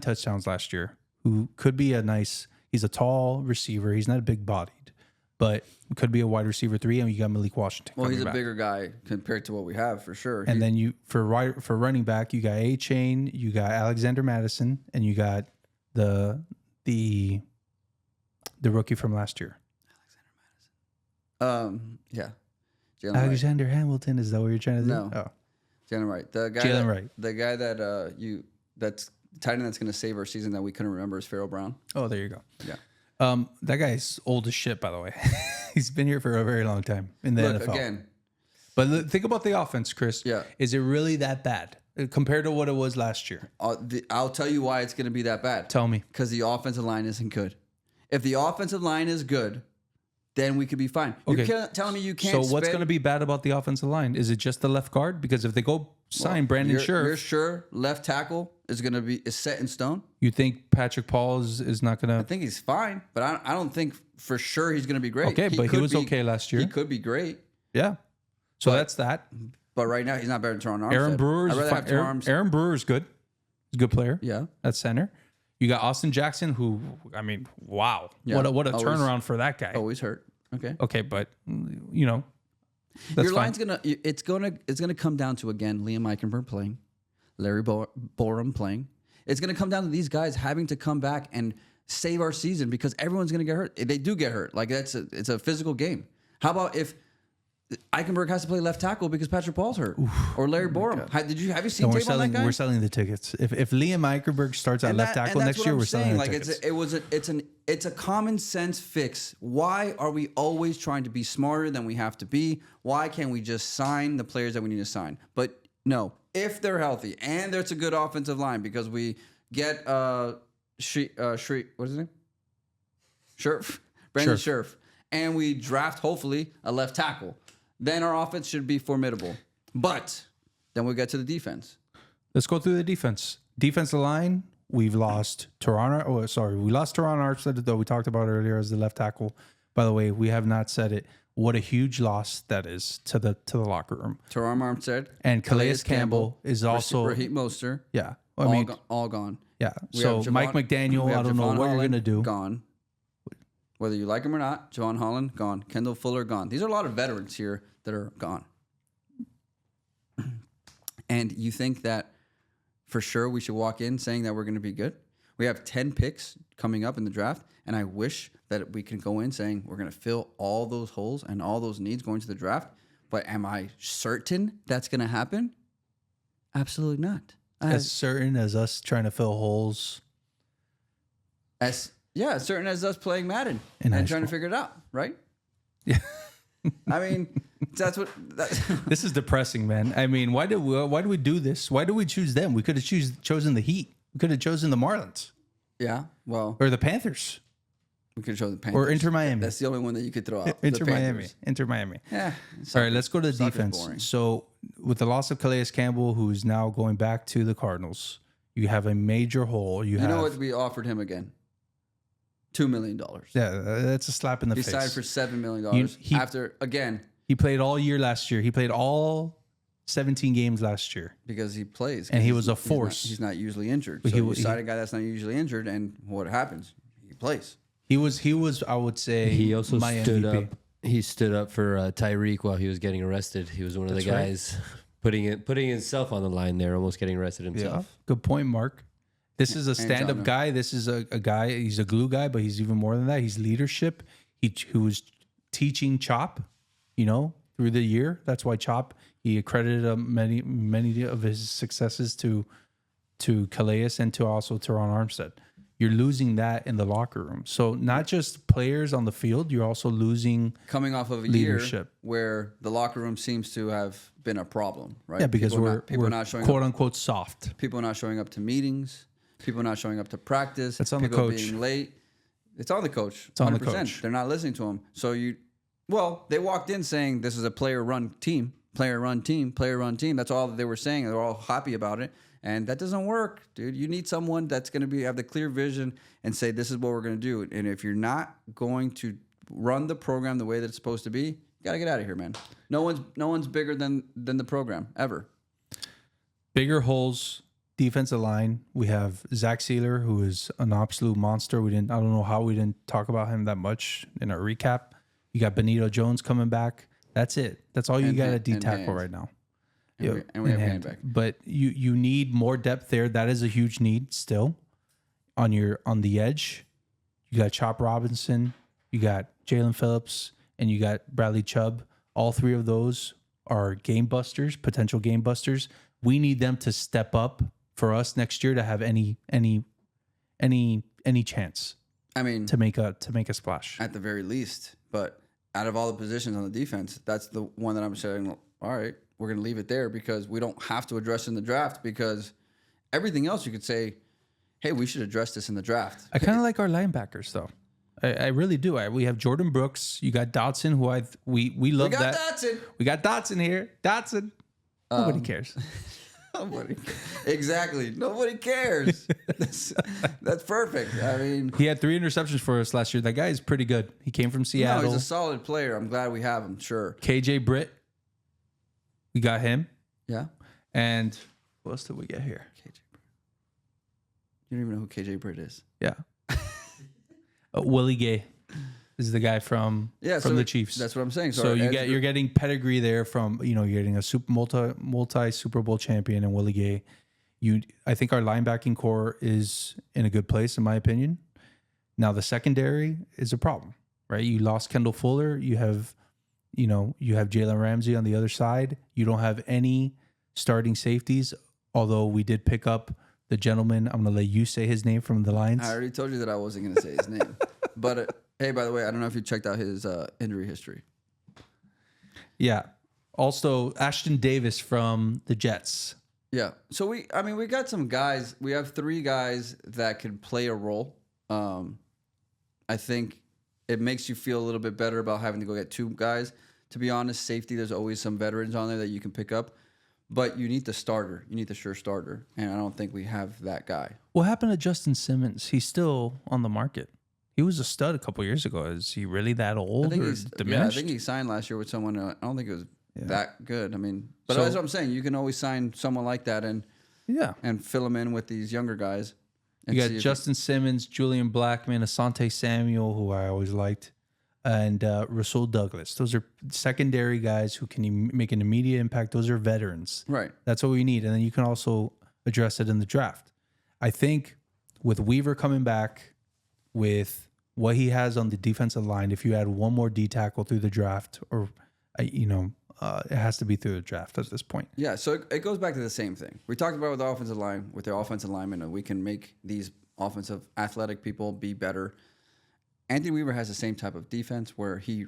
B: touchdowns last year, who could be he's a tall receiver. He's not a big bodied, but could be a wide receiver 3. And you got Malik Washington.
A: Well, he's a
B: back.
A: bigger guy compared to what we have for sure.
B: And then for running back, you got A-Chain, you got Alexander Madison, and you got the rookie from last year.
A: Yeah. Jalen
B: Alexander Hamilton, is that what you're trying to do?
A: No.
B: Oh.
A: Jalen Wright. The guy that's tight end that's going to save our season that we couldn't remember is Pharaoh Brown.
B: Oh, there you go.
A: Yeah.
B: That guy's old as shit, by the way. He's been here for a very long time in the NFL.
A: Again.
B: But think about the offense, Chris.
A: Yeah.
B: Is it really that bad compared to what it was last year?
A: I'll tell you why it's going to be that bad.
B: Tell me.
A: Because the offensive line isn't good. If the offensive line is good, then we could be fine.
B: Okay.
A: You're telling me you can't.
B: So what's going to be bad about the offensive line? Is it just the left guard? Because if they go sign Brandon Scherf,
A: you're sure left tackle is set in stone?
B: You think Patrick Paul is not going
A: I
B: to?
A: think he's fine, but I don't think for sure he's going to be great.
B: Okay, but he was okay last year.
A: He could be great,
B: Yeah. So that's that.
A: but right now he's not better than Teron Armstead.
B: Aaron Brewer
A: I'd rather have Teron
B: Aaron Brewer is good. He's a good player.
A: Yeah.
B: At center. You got Austin Jackson, who, I mean, wow.
A: Yeah.
B: What a
A: Always-
B: turnaround for that guy.
A: Always hurt. Okay.
B: Okay, but that's
A: Your
B: fine.
A: line's gonna come down to, again, Liam Eichenberg playing, Larry Borum playing. It's gonna come down to these guys having to come back and save our season because everyone's gonna get hurt. They do get hurt. Like it's a physical game. How about if Eichenberg has to play left tackle because Patrick Paul's hurt, or Larry Borum? Have you seen
B: And
A: tape on that guy?
B: we're selling the tickets. If Liam Eichenberg starts at left tackle next year, we're selling the tickets.
A: It's a common sense fix. Why are we always trying to be smarter than we have to be? Why can't we just sign the players that we need to sign? But no, if they're healthy and there's a good offensive line because we get what's his name? Brandon Scherf, and we draft hopefully a left tackle, then our offense should be formidable. But then we get to the defense.
B: Let's go through the defense. Defensive line, we've lost Toronto. Oh, sorry, we lost Toronto Armstead, though we talked about earlier as the left tackle. By the way, we have not said it. What a huge loss that is to the locker room.
A: Teron Armstead
B: And Calais Campbell is also
A: Raheem Mostert.
B: yeah.
A: All gone.
B: Yeah.
A: We
B: So
A: have
B: Mike
A: Javon-
B: McDaniel,
A: we
B: I
A: have
B: don't know
A: Javon
B: what you're
A: Holland,
B: gonna do.
A: Gone. Whether you like him or not, Javon Holland gone. Kendall Fuller gone. These are a lot of veterans here that are gone. And you think that for sure we should walk in saying that we're going to be good? We have 10 picks coming up in the draft, and I wish that we can go in saying we're going to fill all those holes and all those needs going to the draft. But am I certain that's going to happen? Absolutely not.
B: As certain as us trying to fill holes.
A: As certain as us playing Madden
B: In high
A: and trying to
B: school.
A: figure it out, right?
B: Yeah.
A: I mean, that's what.
B: This is depressing, man. I mean, why do we do this? Why do we choose them? We could have chosen the Heat. We could have chosen the Marlins
A: Yeah, well,
B: or the Panthers
A: we could show the Panthers.
B: or Inter Miami.
A: That's the only one that you could throw out.
B: Inter
A: The
B: Miami.
A: Panthers.
B: Inter Miami.
A: Yeah.
B: All right, let's go to the
A: Soccer's
B: defense.
A: boring.
B: So, with the loss of Calais Campbell, who is now going back to the Cardinals, you have a major hole. You
A: know
B: have
A: what we offered him again? $2 million.
B: yeah, that's a slap in the
A: He
B: face.
A: signed for $7 million
B: He-
A: after again
B: He played all year last year. He played all 17 games last year.
A: because he plays
B: And he
A: because
B: was a force.
A: He's not usually injured.
B: But
A: So you
B: he-
A: sign a guy that's not usually injured, and what happens? He plays.
B: He was. I would say
C: He also
B: my
C: stood
B: MVP.
C: up. He stood up for Tyreek while he was getting arrested. He was one of
B: That's
C: the
B: right.
C: guys putting himself on the line there, almost getting arrested
B: Yeah,
C: himself.
B: good point, Mark. This is a stand-up
A: John.
B: guy. This is a guy. He's a glue guy, but he's even more than that. He's leadership. Who was teaching Chop, through the year. That's why Chop. He accredited many of his successes to Calais and to also Teron Armstead. You're losing that in the locker room. So not just players on the field, you're also losing.
A: Coming off of a
B: Leadership.
A: year where the locker room seems to have been a problem, right?
B: Yeah, because
A: people
B: we're
A: not showing
B: quote
A: up.
B: unquote soft.
A: People not showing up to meetings. People not showing up to practice.
B: That's on the
A: people
B: coach.
A: being late. It's on the coach.
B: It's on the
A: 100%.
B: coach.
A: They're not listening to him. So they walked in saying this is a player-run team. That's all that they were saying. They're all happy about it. And that doesn't work, dude. You need someone that's going to have the clear vision and say, this is what we're going to do. And if you're not going to run the program the way that it's supposed to be, you got to get out of here, man. No one's bigger than the program, ever.
B: Bigger holes, defensive line. We have Zach Sealer, who is an absolute monster. I don't know how we didn't talk about him that much in our recap. You got Benito Jones coming back. That's it. That's all you
A: And
B: got
A: hand-
B: at D
A: and
B: tackle
A: hands.
B: right now.
A: And we have hand back.
B: But you need more depth there. That is a huge need still. On the edge, you got Chop Robinson, you got Jalen Phillips, and you got Bradley Chubb. All three of those are game busters, potential game busters. We need them to step up for us next year to have any chance
A: I mean,
B: to make a splash.
A: at the very least. But out of all the positions on the defense, that's the one that I'm saying, all right, we're going to leave it there because we don't have to address in the draft because everything else you could say, hey, we should address this in the draft.
B: I kind of like our linebackers though. I really do. We have Jordan Brooks. You got Dotson, who we love
A: We got
B: that.
A: Dotson.
B: We got Dotson here. Dotson. Nobody cares.
A: Nobody. Exactly. Nobody cares. That's perfect. I mean,
B: He had 3 interceptions for us last year. That guy is pretty good. He came from
A: no,
B: Seattle.
A: he's a solid player. I'm glad we have him. Sure.
B: KJ Britt. We got him.
A: Yeah.
B: And what else did we get here?
A: KJ Britt. You don't even know who KJ Britt is.
B: Yeah. Willie Gay is the guy from the Chiefs.
A: That's what I'm saying.
B: So
A: our edge
B: you're
A: group-
B: getting pedigree there from, you're getting a multi Super Bowl champion and Willie Gay. I think our linebacking core is in a good place, in my opinion. Now the secondary is a problem, right? You lost Kendall Fuller. You have Jalen Ramsey on the other side. You don't have any starting safeties, although we did pick up the gentleman. I'm going to let you say his name from the Lions.
A: I already told you that I wasn't going to say his name. But hey, by the way, I don't know if you checked out his injury history.
B: Yeah. Also, Ashton Davis from the Jets.
A: Yeah. So we got some guys. We have 3 guys that can play a role. I think it makes you feel a little bit better about having to go get 2 guys. To be honest, safety, there's always some veterans on there that you can pick up. But you need the starter. You need the sure starter. And I don't think we have that guy.
B: What happened to Justin Simmons? He's still on the market. He was a stud a couple years ago. Is he really that old or diminished?
A: Yeah, I think he signed last year with someone. I don't think it was that good. I mean, but that's what I'm saying. You can always sign someone like that and fill him in with these younger guys.
B: You got Justin Simmons, Julian Blackmon, Asante Samuel, who I always liked, and Rasul Douglas. Those are secondary guys who can make an immediate impact. Those are veterans.
A: Right.
B: That's what we need. And then you can also address it in the draft. I think with Weaver coming back, with what he has on the defensive line, if you add one more D tackle through the draft, or, it has to be through the draft at this point.
A: Yeah, so it goes back to the same thing. We talked about with the offensive line, with their offensive linemen, and we can make these offensive athletic people be better. Anthony Weaver has the same type of defense where he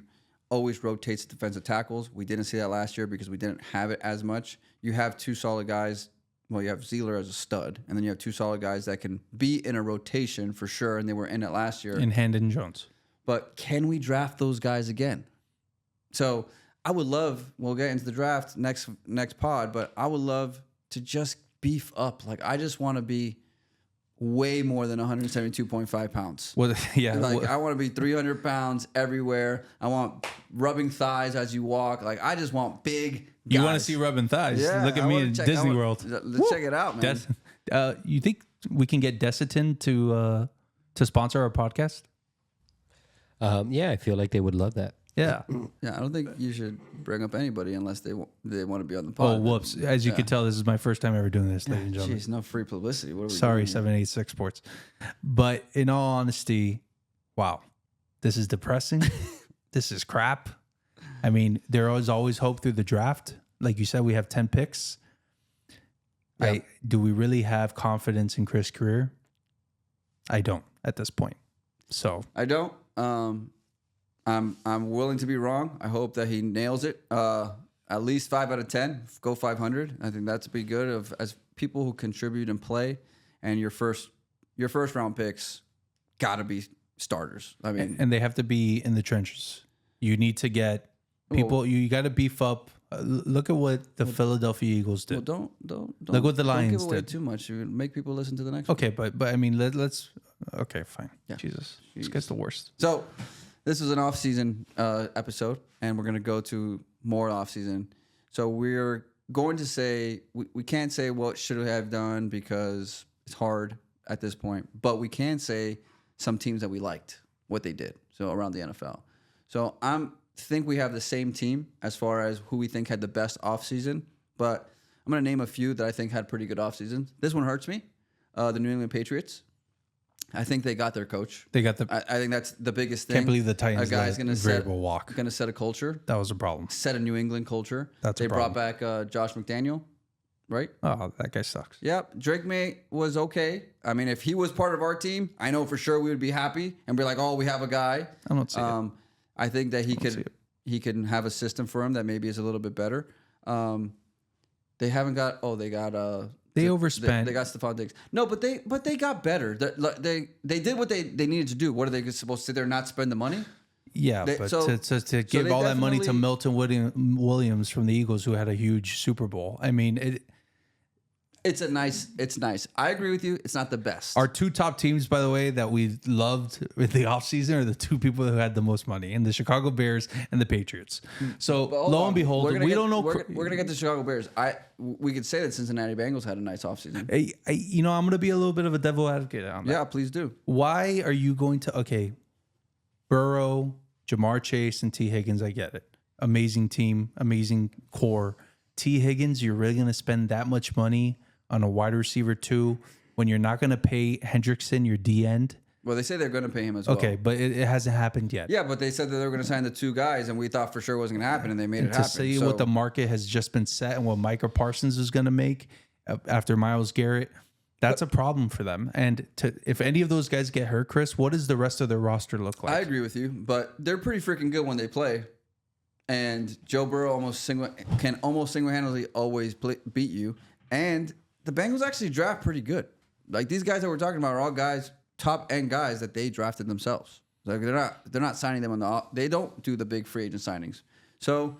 A: always rotates defensive tackles. We didn't see that last year because we didn't have it as much. You have two solid guys. Well, you have Zeeler as a stud, and then you have two solid guys that can be in a rotation for sure, and they were in it last year.
B: In Handon Jones.
A: But can we draft those guys again? So I would love, we'll get into the draft next pod, but I would love to just beef up. Like, I just want to be way more than 172.5 pounds.
B: Well, yeah.
A: I want to be 300 pounds everywhere. I want rubbing thighs as you walk. Like, I just want big guys.
B: You want to see rubbing thighs?
A: Yeah,
B: look at me in Disney World.
A: Let's check it out, man.
B: You think we can get Desitin to sponsor our podcast?
C: Yeah, I feel like they would love that.
B: Yeah.
A: Yeah, I don't think you should bring up anybody unless they want to be on the pod.
B: Oh, whoops. As you can tell, this is my first time ever doing this, ladies and gentlemen.
A: Jeez, no free publicity. What are we
B: Sorry,
A: doing
B: 786 Sports. But in all honesty, wow, this is depressing. This is crap. I mean, there is always hope through the draft. Like you said, we have 10 picks.
A: Yeah.
B: Do we really have confidence in Chris' career? I don't at this point. So
A: I don't. I'm willing to be wrong. I hope that he nails it. At least 5 out of 10. Go 500. I think that's be good as people who contribute and play. And your first round picks got to be starters. I mean,
B: and they have to be in the trenches. You need to get people. You got to beef up. Look at what the Philadelphia Eagles did.
A: Well, don't
B: look what the Lions
A: give away
B: did.
A: Too much. You make people listen to the next.
B: Okay, but I mean, let's. Okay, fine.
A: Yeah.
B: Jesus, this guy's the worst.
A: So this is an off-season episode, and we're going to go to more off-season. So we're going to say, we can't say what should we have done because it's hard at this point, but we can say some teams that we liked, what they did, so around the NFL. So I think we have the same team as far as who we think had the best off-season, but I'm going to name a few that I think had pretty good off-seasons. This one hurts me, the New England Patriots. I think they got their coach.
B: They got the.
A: I think that's the biggest thing.
B: Can't believe the Titans.
A: A guy's going to set a culture.
B: That was a problem.
A: Set a New England culture.
B: That's
A: they brought back Josh McDaniel, right?
B: Oh, that guy sucks.
A: Yep. Drake May was okay. I mean, if he was part of our team, I know for sure we would be happy and be like, "Oh, we have a guy."
B: I don't see it.
A: I think that he can have a system for him that maybe is a little bit better. They haven't got. Oh, they got.
B: They overspent.
A: They got Stephon Diggs. No, but they got better. They did what they needed to do. What are they supposed to sit there and not spend the money?
B: Yeah, but to give all that money to Milton Williams from the Eagles, who had a huge Super Bowl. I mean,
A: it's nice. I agree with you. It's not the best.
B: Our two top teams, by the way, that we loved with the offseason are the two people who had the most money, and the Chicago Bears and the Patriots. So lo and behold, we don't know.
A: We're gonna get the Chicago Bears. We could say that Cincinnati Bengals had a nice offseason.
B: I'm going to be a little bit of a devil advocate on that.
A: Yeah, please do.
B: Why are you going to? Burrow, Jamar Chase, and T. Higgins. I get it. Amazing team, amazing core. T. Higgins, you're really going to spend that much money on a wide receiver too when you're not going to pay Hendrickson, your D end?
A: Well, they say they're going to pay him as well.
B: Okay, but it hasn't happened yet.
A: Yeah, but they said that they were going to sign the two guys, and we thought for sure it wasn't going to happen, and they made it happen.
B: To say what the market has just been set and what Micah Parsons is going to make after Myles Garrett, that's a problem for them. And if any of those guys get hurt, Chris, what does the rest of their roster look like?
A: I agree with you, but they're pretty freaking good when they play. And Joe Burrow can almost single-handedly always beat you. And the Bengals actually draft pretty good. Like, these guys that we're talking about are all guys, top-end guys that they drafted themselves. Like, they're not signing them they don't do the big free agent signings. So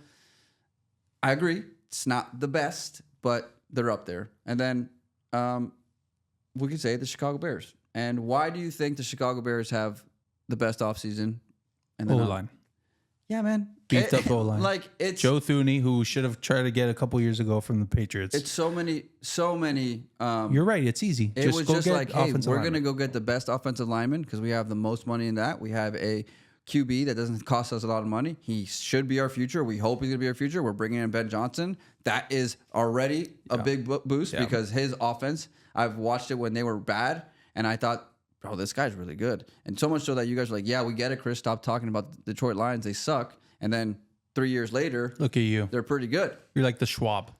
A: I agree. It's not the best, but they're up there. And then we could say the Chicago Bears. And why do you think the Chicago Bears have the best offseason?
B: O-line.
A: Yeah, man.
B: Beefed up O-line.
A: Like it's
B: Joe Thuney, who should have tried to get a couple years ago from the Patriots.
A: it's so many.
B: You're right. It's easy.
A: It was
B: go
A: just
B: get
A: like, hey,
B: offensive
A: we're
B: linemen.
A: gonna go get the best offensive lineman because we have the most money in that. We have a QB that doesn't cost us a lot of money. He should be our future. We hope he's gonna be our future. We're bringing in Ben Johnson. That is already a big boost because his offense. I've watched it when they were bad, and I thought, bro, this guy's really good. And so much so that you guys were like, yeah, we get it, Chris. Stop talking about the Detroit Lions. They suck. And then 3 years later,
B: Look at you.
A: they're pretty good.
B: You're like the Schwab.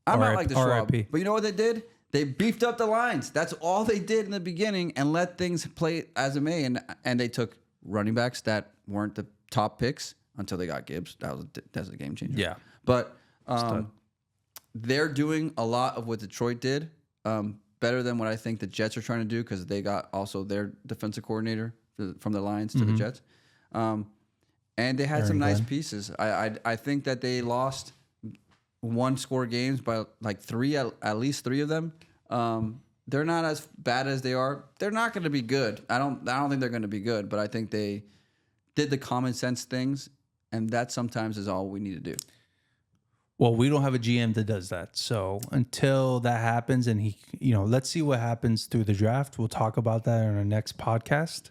A: I'm not like the Schwab.
B: RIP.
A: But you know what they did? They beefed up the lines. That's all they did in the beginning and let things play as it may. And they took running backs that weren't the top picks until they got Gibbs. That's a game changer.
B: Yeah.
A: But they're doing a lot of what Detroit did better than what I think the Jets are trying to do because they got also their defensive coordinator from the Lions to the Jets. And they had some nice pieces. I think that they lost one-score games by like at least three of them. They're not as bad as they are. They're not going to be good. I don't think they're going to be good, but I think they did the common sense things, and that sometimes is all we need to do.
B: Well, we don't have a GM that does that. So until that happens and let's see what happens through the draft. We'll talk about that in our next podcast.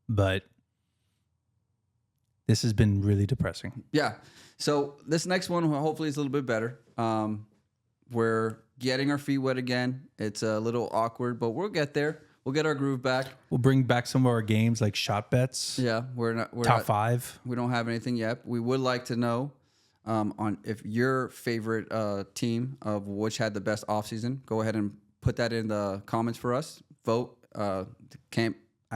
B: But this has been really depressing.
A: Yeah. So this next one hopefully is a little bit better. We're getting our feet wet again. It's a little awkward, but we'll get there. We'll get our groove back.
B: We'll bring back some of our games like shot bets.
A: Yeah, we're
B: top 5.
A: We don't have anything yet. We would like to know on if your favorite team of which had the best offseason. Go ahead and put that in the comments for us. Vote.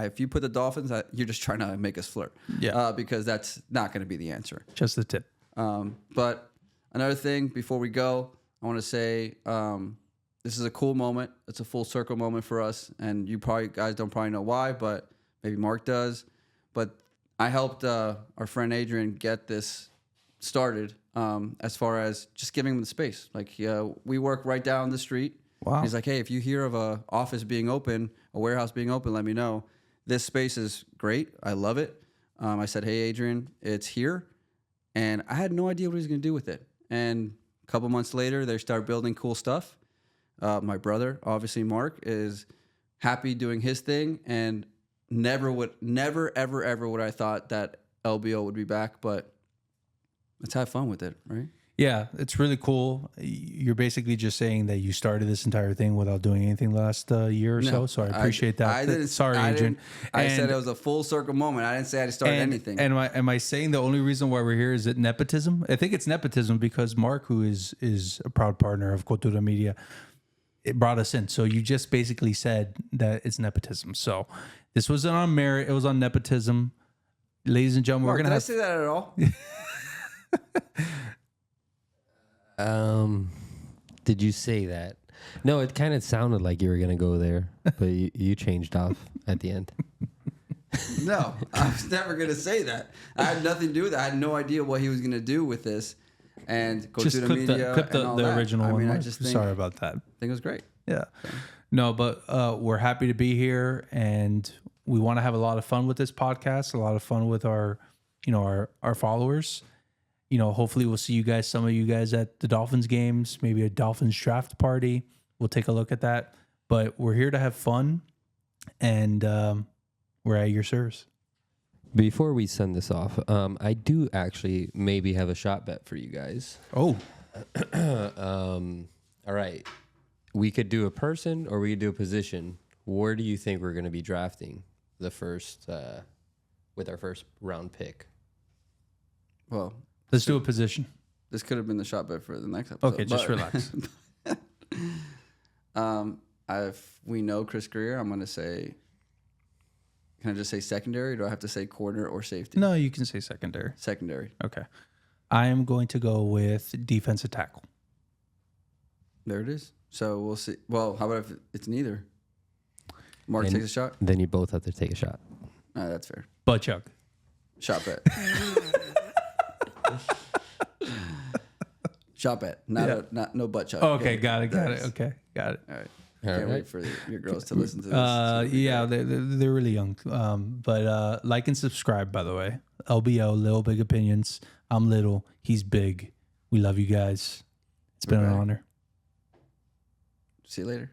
A: If you put the Dolphins, you're just trying to make us flirt.
B: Yeah.
A: Because that's not going to be the answer.
B: Just the tip.
A: But another thing before we go, I want to say this is a cool moment. It's a full circle moment for us, and you guys don't probably know why, but maybe Mark does. But I helped our friend Adrian get this started as far as just giving him the space. Like we work right down the street.
B: Wow.
A: He's like, hey, if you hear of a office being open, a warehouse being open, let me know. This space is great. I love it. I said, hey, Adrian, it's here. And I had no idea what he was going to do with it. And a couple months later, they start building cool stuff. My brother, obviously Mark, is happy doing his thing. And never, ever would I thought that LBO would be back. But let's have fun with it, right?
B: Yeah, it's really cool. You're basically just saying that you started this entire thing without doing anything last year or so. So I appreciate that. Sorry, Adrian.
A: I said it was a full circle moment. I didn't say I had started anything.
B: And am I saying the only reason why we're here is it nepotism? I think it's nepotism because Mark, who is a proud partner of Cultura Media, it brought us in. So you just basically said that it's nepotism. So this wasn't on merit. It was on nepotism. Ladies and gentlemen,
A: Mark, did I say that at all?
C: Did you say that? No, it kind of sounded like you were gonna go there, but you changed off at the end.
A: No, I was never gonna say that. I had nothing to do with it. I had no idea what he was gonna do with this, and go
B: just
A: to the
B: clip
A: media.
B: clip the original one. I mean,
A: think,
B: sorry about that.
A: I think it was great.
B: Yeah, no, but we're happy to be here, and we want to have a lot of fun with this podcast. A lot of fun with our followers. Hopefully we'll see some of you guys at the Dolphins games, maybe a Dolphins draft party. We'll take a look at that. But we're here to have fun, and we're at your service.
C: Before we send this off, I do actually maybe have a shot bet for you guys.
B: Oh.
C: All right. We could do a person or we could do a position. Where do you think we're going to be drafting the first, with our first round pick?
A: Well,
B: let's do a position.
A: This could have been the shot bet for the next episode.
B: Okay, just relax.
A: If we know Chris Greer, I'm going to say, can I just say secondary? Or do I have to say corner or safety?
B: No, you can say secondary.
A: Secondary.
B: Okay. I am going to go with defensive tackle.
A: There it is. So we'll see. Well, how about if it's neither? Mark takes a shot?
C: Then you both have to take a shot.
A: That's fair.
B: Butt chug.
A: Shot bet. Shop at, not no butt shop.
B: Okay, got it. Okay, got it.
A: All right. Can't wait for your girls to listen to this.
B: Yeah, they're really young. But like and subscribe, by the way. LBO, Little Big Opinions. I'm little. He's big. We love you guys. It's been an honor.
A: See you later.